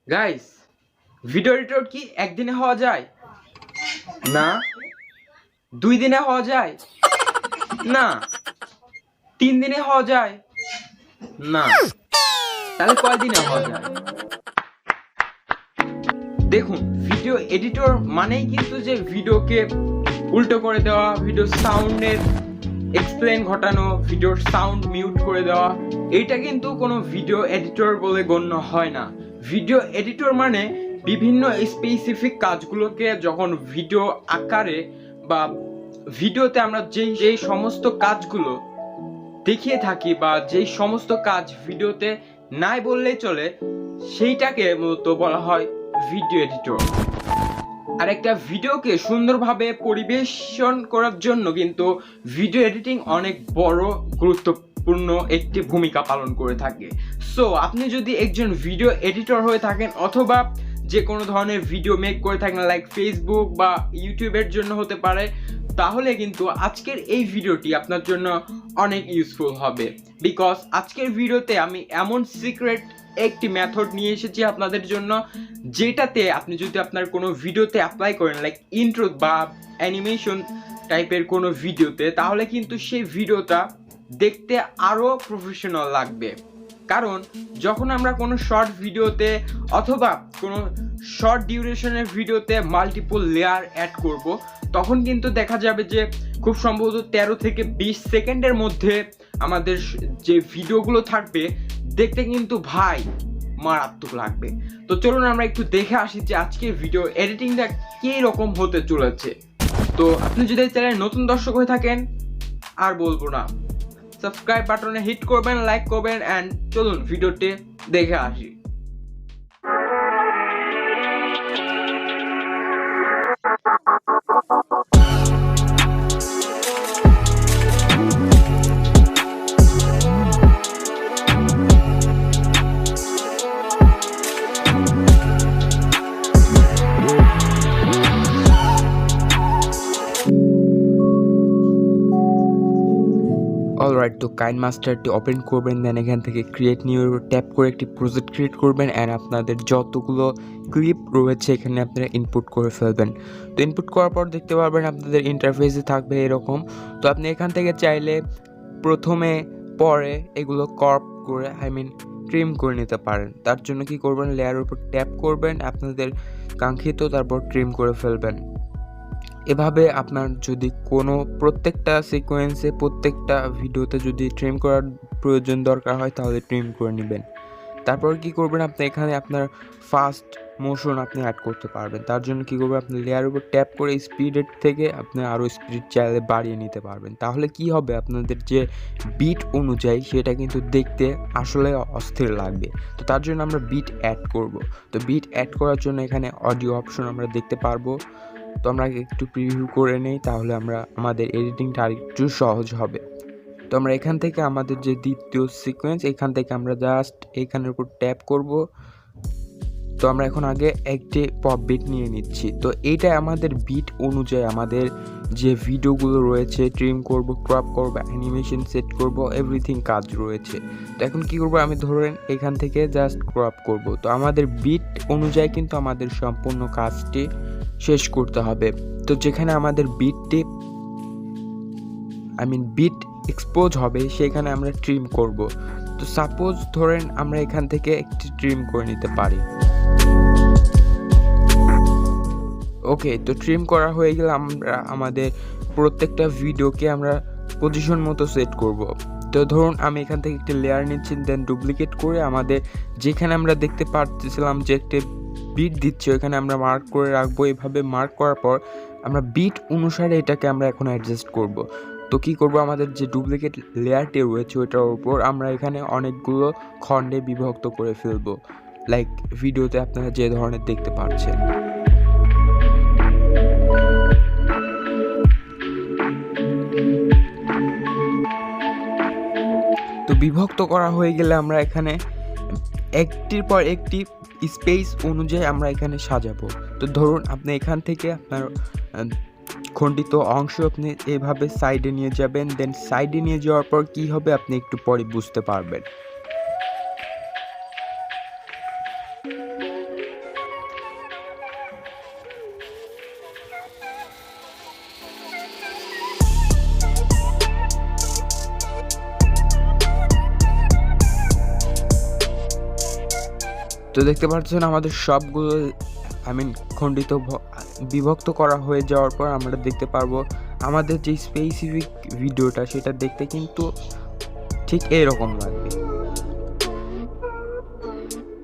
Guys, video editor কি একদিনে হওয়া যায়? না। 2 দিনে হওয়া যায়? না। 3 দিনে হওয়া যায়? না। তাহলে কয় দিনে হওয়া যায়? দেখুন, ভিডিও এডিটর মানেই কিন্তু যে ভিডিওকে উল্টো করে দেওয়া, ভিডিও সাউন্ডের এক্সপ্লেন ঘটানো, ভিডিওর সাউন্ড মিউট করে দেওয়া, এইটা কিন্তু কোনো ভিডিও এডিটর বলে গণ্য হয় না। ভিডিও এডিটর মানে বিভিন্ন স্পেসিফিক কাজগুলোকে যখন ভিডিও আকারে বা ভিডিওতে আমরা যেই সমস্ত কাজগুলো দেখিয়ে থাকি বা যেই সমস্ত কাজ ভিডিওতে নাই বললেই চলে, সেইটাকে মূলত বলা হয় ভিডিও এডিটর। আর একটা ভিডিওকে সুন্দরভাবে পরিবেশন করার জন্য কিন্তু ভিডিও এডিটিং অনেক বড় গুরুত্বপূর্ণ একটি ভূমিকা পালন করে থাকে। সো আপনি যদি একজন ভিডিও এডিটর হয়ে থাকেন অথবা যে কোনো ধরনের ভিডিও মেক করে থাকেন, লাইক ফেসবুক বা ইউটিউবের জন্য হতে পারে, তাহলে কিন্তু আজকের এই ভিডিওটি আপনার জন্য অনেক ইউজফুল হবে। বিকজ আজকের ভিডিওতে আমি এমন সিক্রেট একটি মেথড নিয়ে এসেছি আপনাদের জন্য, যেটাতে আপনি যদি আপনার কোনো ভিডিওতে অ্যাপ্লাই করেন, লাইক ইন্ট্রো বা অ্যানিমেশন টাইপের কোনো ভিডিওতে, তাহলে কিন্তু সেই ভিডিওটা দেখতে আরও প্রফেশনাল লাগবে। কারণ যখন আমরা কোনো শর্ট ভিডিওতে অথবা কোনো শর্ট ডিউরেশনের ভিডিওতে মাল্টিপল লেয়ার অ্যাড করব, তখন কিন্তু দেখা যাবে যে খুব সম্ভবত 13 থেকে 20 সেকেন্ডের মধ্যে আমাদের যে ভিডিওগুলো থাকবে দেখতে কিন্তু ভাই মারাত্মক লাগবে। তো চলুন আমরা একটু দেখে আসি যে আজকে ভিডিও এডিটিংটা কী রকম হতে চলেছে। তো আপনি যদি চ্যানেলে নতুন দর্শক হয়ে থাকেন, আর বলবো না, সাবস্ক্রাইব বাটনে হিট করবেন, লাইক করবেন, অ্যান্ড চলুন ভিডিওটি দেখে আসি। অলরাইট, তো কাইনমাস্টারটি ওপেন করবেন, দেন এখান থেকে ক্রিয়েট নিউ ট্যাপ করে একটি প্রজেক্ট ক্রিয়েট করবেন, অ্যান্ড আপনাদের যতগুলো ক্লিপ রয়েছে এখানে আপনারা ইনপুট করে ফেলবেন। তো ইনপুট করার পর দেখতে পারবেন আপনাদের ইন্টারফেসে থাকবে এরকম। তো আপনি এখান থেকে চাইলে প্রথমে পরে এগুলো কর্প করে ট্রিম করে নিতে পারেন। তার জন্য কি করবেন, লেয়ারের উপর ট্যাপ করবেন, আপনাদের কাঙ্ক্ষিত, তারপর ট্রিম করে ফেলবেন। এভাবে আপনার যদি কোনো প্রত্যেকটা সিকোয়েন্সে প্রত্যেকটা ভিডিওতে যদি ট্রিম করার প্রয়োজন দরকার হয় তাহলে ট্রিম করে নেবেন। তারপর কি করবেন, আপনি এখানে আপনার ফাস্ট মোশন আপনি অ্যাড করতে পারবেন। তার জন্য কি করবেন, আপনি লেয়ারের উপর ট্যাপ করে স্পিডের থেকে আপনি আরও স্পিড চাইলে বাড়িয়ে নিতে পারবেন। তাহলে কি হবে, আপনাদের যে বিট অনুযায়ী সেটা কিন্তু দেখতে আসলে অস্থির লাগবে। তো তার জন্য আমরা বিট অ্যাড করব। তো বিট অ্যাড করার জন্য এখানে অডিও অপশন আমরা দেখতে পারবো। তো আমরা একটু প্রিভিউ করে নেই, তাহলে আমাদের এডিটিংটা আরেকটু সহজ হবে। তো আমরা এখান থেকে আমাদের যে দ্বিতীয় সিকোয়েন্স, এখান থেকে আমরা জাস্ট এখানের উপর ট্যাপ করব। তো আমরা এখন আগে একটি পপ বিট নিয়ে নিচ্ছি। তো এইটা আমাদের বিট অনুযায়ী আমাদের যে ভিডিওগুলো রয়েছে ট্রিম করব, ক্রপ করব, অ্যানিমেশন সেট করব, এভরিথিং কাজ রয়েছে। তো এখন কি করব, আমি ধরেন এখান থেকে জাস্ট ক্রপ করব। তো আমাদের বিট অনুযায়ী কিন্তু আমাদের সম্পূর্ণ কাজটি শেষ করতে হবে। তো যেখানে আমাদের বিট এক্সপোজ হবে সেখানে আমরা ট্রিম করব। তো সাপোজ ধরেন আমরা এখান থেকে একটি ট্রিম করে নিতে পারি। ওকে, তো ট্রিম করা হয়ে গেলে আমরা আমাদের প্রত্যেকটা ভিডিওকে আমরা পজিশন মতো সেট করব। তো ধরুন আমি এখান থেকে একটি লেয়ার নিচ্ছি, দেন ডুপ্লিকেট করে আমাদের যেখানে আমরা দেখতে পাচ্ছিলাম যে একটি বিট দিচ্ছে ওইখানে আমরা মার্ক করে রাখবো। এভাবে মার্ক করার পর আমরা বিট অনুসারে এটাকে আমরা এখন অ্যাডজাস্ট করব। তো কী করব, আমাদের যে ডুপ্লিকেট লেয়ারটি রয়েছে ওইটার উপর আমরা এখানে অনেকগুলো খণ্ডে বিভক্ত করে ফেলবো, লাইক ভিডিওতে আপনারা যে ধরনের দেখতে পাচ্ছেন। তো বিভক্ত করা হয়ে গেলে আমরা এখানে একটির পর একটি স্পেস অনুযায়ী আমরা এখানে সাজাবো। তো ধরুন আপনি এখান থেকে আপনার খণ্ডিত অংশ আপনি এভাবে সাইডে নিয়ে যাবেন, দেন সাইডে নিয়ে যাওয়ার পর কি হবে আপনি একটু পরে বুঝতে পারবেন। তো দেখতে পাচ্ছেন আমাদের সবগুলো খণ্ডিত বিভক্ত করা হয়ে যাওয়ার পর আমরা দেখতে পারবো আমাদের যে স্পেসিফিক ভিডিওটা সেটা দেখতে কিন্তু ঠিক এইরকম লাগবে।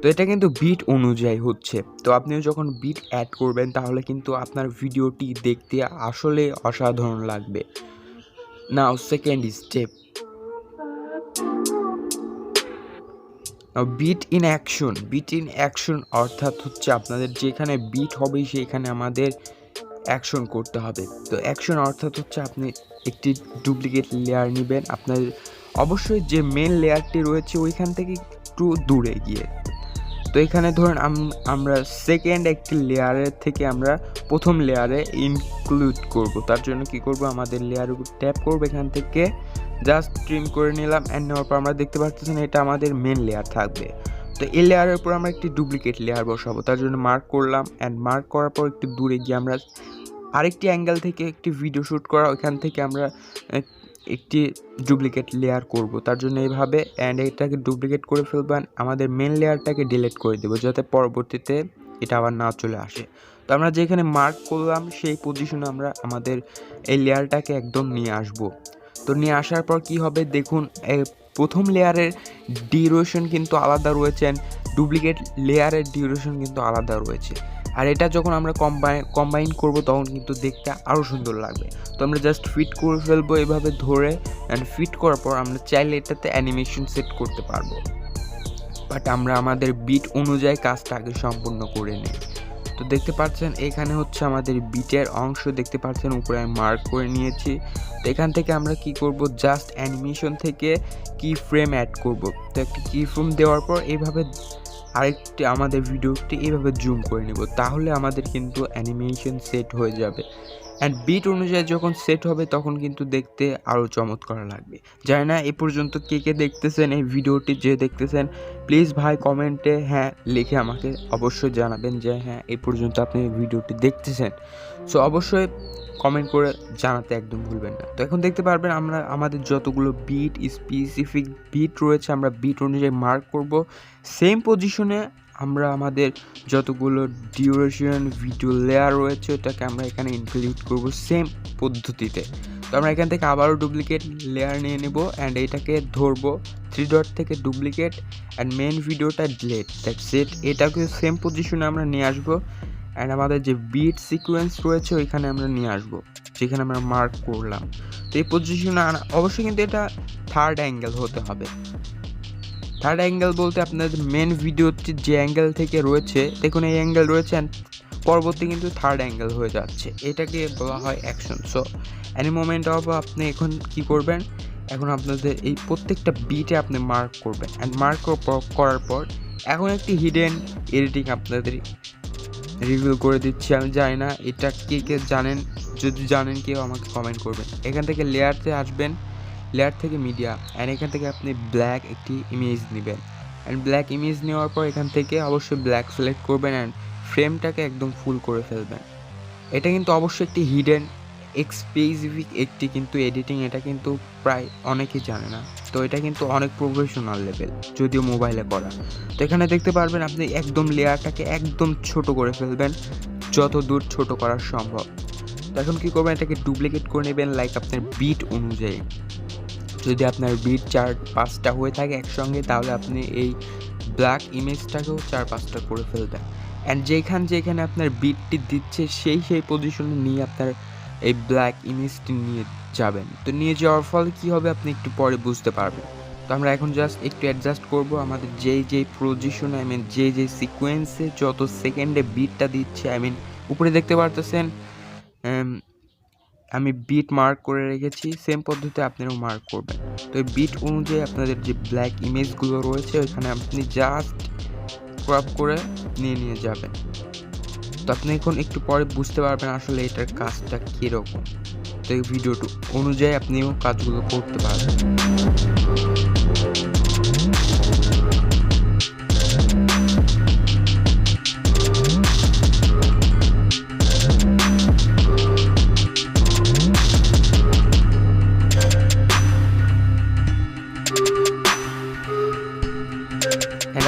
তো এটা কিন্তু বিট অনুযায়ী হচ্ছে। তো আপনিও যখন বিট অ্যাড করবেন তাহলে কিন্তু আপনার ভিডিওটি দেখতে আসলে অসাধারণ লাগবে। Now second step, beat in action. Beat in action অর্থাৎ হচ্ছে আপনাদের যেখানে বিট হবে সেখানে আমাদের অ্যাকশন করতে হবে। তো অ্যাকশন অর্থাৎ হচ্ছে আপনি একটি ডুপ্লিকেট লেয়ার নেবেন, আপনার অবশ্যই যে মেন লেয়ারটি রয়েছে ওইখান থেকে একটু দূরে গিয়ে। তো এখানে ধরুন আমরা সেকেন্ড একটি লেয়ারের থেকে আমরা প্রথম লেয়ারে ইনক্লুড করব। তার জন্য কি করব, আমাদের লেয়ারের উপর ট্যাপ করব, এখান থেকে জাস্ট ট্রিম করে নিলাম। অ্যান্ড নেওয়ার পর আমরা দেখতে পাচ্ছেন এটা আমাদের মেন লেয়ার থাকবে। তো এই লেয়ারের উপর আমরা একটি ডুপ্লিকেট লেয়ার বসাবো, তার জন্য মার্ক করলাম। অ্যান্ড মার্ক করার পর একটু দূরে গিয়ে আমরা আরেকটি অ্যাঙ্গেল থেকে একটি ভিডিও শ্যুট করা, ওইখান থেকে আমরা একটি ডুপ্লিকেট লেয়ার করব। তার জন্য এইভাবে অ্যান্ড এটাকে ডুপ্লিকেট করে ফেলবেন, আমাদের মেন লেয়ারটাকে ডিলিট করে দেবো যাতে পরবর্তীতে এটা আবার না চলে আসে। তো আমরা যেখানে মার্ক করলাম সেই পজিশনে আমরা আমাদের এই লেয়ারটাকে একদম নিয়ে আসব। তো নিয়ে আসার পর কি হবে দেখুন, প্রথম লেয়ারের ডিউরেশন কিন্তু আলাদা রয়েছে অ্যান্ড ডুপ্লিকেট লেয়ারের ডিউরেশন কিন্তু আলাদা রয়েছে। আর এটা যখন আমরা কম্বাইন করব তখন কিন্তু দেখতে আরও সুন্দর লাগবে। তো আমরা জাস্ট ফিট করে ফেলবো এভাবে ধরে, অ্যান্ড ফিট করার পর আমরা চাইলে এটাতে অ্যানিমেশন সেট করতে পারবো, বাট আমরা আমাদের বিট অনুযায়ী কাজটা আগে সম্পূর্ণ করে নিই। তো দেখতে পাচ্ছেন এখানে হচ্ছে আমাদের বিটের অংশ, দেখতে পাচ্ছেন উপরে আমি মার্ক করে নিয়েছি। তো এখান থেকে আমরা কি করব, জাস্ট অ্যানিমেশন থেকে কি ফ্রেম অ্যাড করব। তো একটা কি ফ্রেম দেওয়ার পর এইভাবে আরেকটি আমাদের ভিডিওটি এইভাবে জুম করে নেব, তাহলে আমাদের কিন্তু অ্যানিমেশন সেট হয়ে যাবে। অ্যান্ড বিট অনুযায়ী যখন সেট হবে তখন কিন্তু দেখতে আরও চমৎকার লাগবে। জানি না এ পর্যন্ত কে কে দেখতেছেন এই ভিডিওটি, যে দেখতেছেন প্লিজ ভাই কমেন্টে হ্যাঁ লিখে আমাকে অবশ্যই জানাবেন যে হ্যাঁ এই পর্যন্ত আপনি এই ভিডিওটি দেখতেছেন। সো অবশ্যই কমেন্ট করে জানাতে একদম ভুলবেন না। তো এখন দেখতে পারবেন আমরা আমাদের যতগুলো বিট স্পেসিফিক বিট রয়েছে আমরা বিট অনুযায়ী মার্ক করব। সেম পজিশনে আমরা আমাদের যতগুলো ডিউরেশন ভিডিও লেয়ার রয়েছে ওটাকে আমরা এখানে ইনক্লুড করব সেম পদ্ধতিতে। তো আমরা এখান থেকে আবারও ডুপ্লিকেট লেয়ার নিয়ে নেব অ্যান্ড এটাকে ধরবো 3 ডট থেকে ডুপ্লিকেট অ্যান্ড মেন ভিডিওটা ডিলিট, দ্যাটস ইট। এটাকে সেম পজিশনে আমরা নিয়ে আসবো অ্যান্ড আমাদের যে বিট সিকোয়েন্স রয়েছে ওইখানে আমরা নিয়ে আসবো যেখানে আমরা মার্ক করলাম। তো এই পজিশনে অবশ্যই কিন্তু এটা থার্ড অ্যাঙ্গেল হতে হবে। থার্ড অ্যাঙ্গেল বলতে আপনাদের মেন ভিডিওটি যে অ্যাঙ্গেল থেকে রয়েছে দেখুন এই অ্যাঙ্গেল রয়েছে অ্যান্ড পরবর্তী কিন্তু থার্ড অ্যাঙ্গেল হয়ে যাচ্ছে, এটাকে বলা হয় action. So any moment of আপনি এখন কি করবেন, এখন আপনাদের এই প্রত্যেকটা বিটে আপনি মার্ক করবেন অ্যান্ড মার্ক করার পর এখন একটি হিডেন এডিটিং আপনাদের রিভিউ করে দিচ্ছি। আমি জানি না এটা কে কে জানেন, যদি জানেন কেউ আমাকে কমেন্ট করবেন। এখান থেকে লেয়ারতে আসবেন, লেয়ার থেকে মিডিয়া অ্যান্ড এখান থেকে আপনি ব্ল্যাক একটি ইমেজ নেবেন অ্যান্ড ব্ল্যাক ইমেজ নেওয়ার পর এখান থেকে অবশ্যই ব্ল্যাক সিলেক্ট করবেন অ্যান্ড ফ্রেমটাকে একদম ফুল করে ফেলবেন। এটা কিন্তু অবশ্যই একটি হিডেন স্পেসিফিক একটি কিন্তু এডিটিং, এটা কিন্তু প্রায় অনেকেই জানে না। তো এটা কিন্তু অনেক প্রফেশনাল লেভেল যদিও মোবাইলে করা। তো এখানে দেখতে পারবেন আপনি একদম লেয়ারটাকে একদম ছোট করে ফেলবেন যত দূর ছোট করা সম্ভব। তো এখন কী করবেন, এটাকে ডুপ্লিকেট করে নেবেন লাইক আপনার বিট অনুযায়ী। যদি আপনার বিট 4-5টা হয়ে থাকে একসঙ্গে তাহলে আপনি এই ব্ল্যাক ইমেজটাকেও 4-5টা করে ফেলবেন অ্যান্ড যেখানে আপনার বিটটি দিচ্ছে সেই পজিশনে নিয়ে আপনার এই ব্ল্যাক ইমেজটি নিয়ে যাবেন। তো নিয়ে যাওয়ার ফলে কী হবে আপনি একটু পরে বুঝতে পারবেন। তো আমরা এখন জাস্ট একটু অ্যাডজাস্ট করব আমাদের যেই পজিশনে যেই সিকোয়েন্সে যত সেকেন্ডে বিটটা দিচ্ছে, উপরে দেখতে পারতেছেন আমি বিট মার্ক করে রেখেছি, সেম পদ্ধতিতে আপনারাও মার্ক করবেন। তো এই বিট অনুযায়ী আপনাদের যে ব্ল্যাক ইমেজগুলো রয়েছে ওইখানে আপনি জাস্ট ক্রপ করে নিয়ে যাবেন। তো আপনি এখন একটু পরে বুঝতে পারবেন আসলে এটার কাজটা কীরকম। তো এই ভিডিওটি অনুযায়ী আপনিও কাজগুলো করতে পারবেন।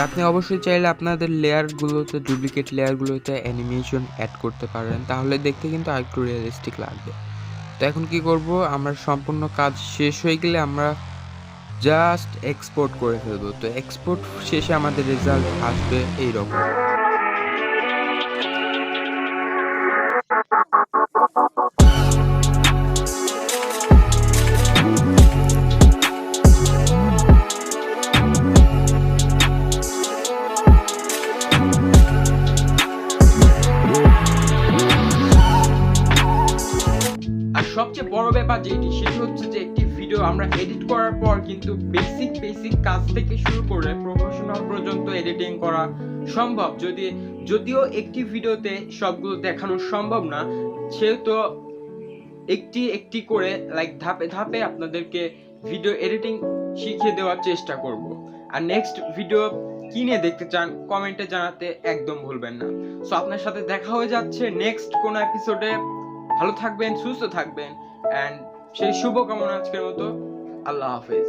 আপনি আপনি অবশ্যই চাইলে আপনাদের লেয়ারগুলোতে ডুপ্লিকেট লেয়ারগুলোতে অ্যানিমেশন অ্যাড করতে পারেন, তাহলে দেখতে কিন্তু আরেকটু রিয়েলিস্টিক লাগবে। তো এখন কি করব, আমরা সম্পূর্ণ কাজ শেষ হয়ে গেলে আমরা জাস্ট এক্সপোর্ট করে ফেলবো। তো এক্সপোর্ট শেষে আমাদের রেজাল্ট আসবে এইরকম। আর সবচেয়ে বড় ব্যাপার যেটি, সেটি হচ্ছে যে একটি ভিডিও আমরা এডিট করার পর কিন্তু বেসিক কাজ থেকে শুরু করে প্রফেশনাল পর্যন্ত এডিটিং করা সম্ভব। যদিও একটি ভিডিওতে সবগুলো দেখানো সম্ভব না, সেহেতু একটি করে ধাপে ধাপে আপনাদেরকে ভিডিও এডিটিং শিখিয়ে দেওয়ার চেষ্টা করব। আর নেক্সট ভিডিও কি নিয়ে দেখতে চান কমেন্টে জানাতে একদম ভুলবেন না। সো আপনার সাথে দেখা হয়ে যাচ্ছে নেক্সট কোন এপিসোডে। ভালো থাকবেন, সুস্থ থাকবেন, এন্ড সেই শুভকামনা আজকের মতো। আল্লাহ হাফেজ।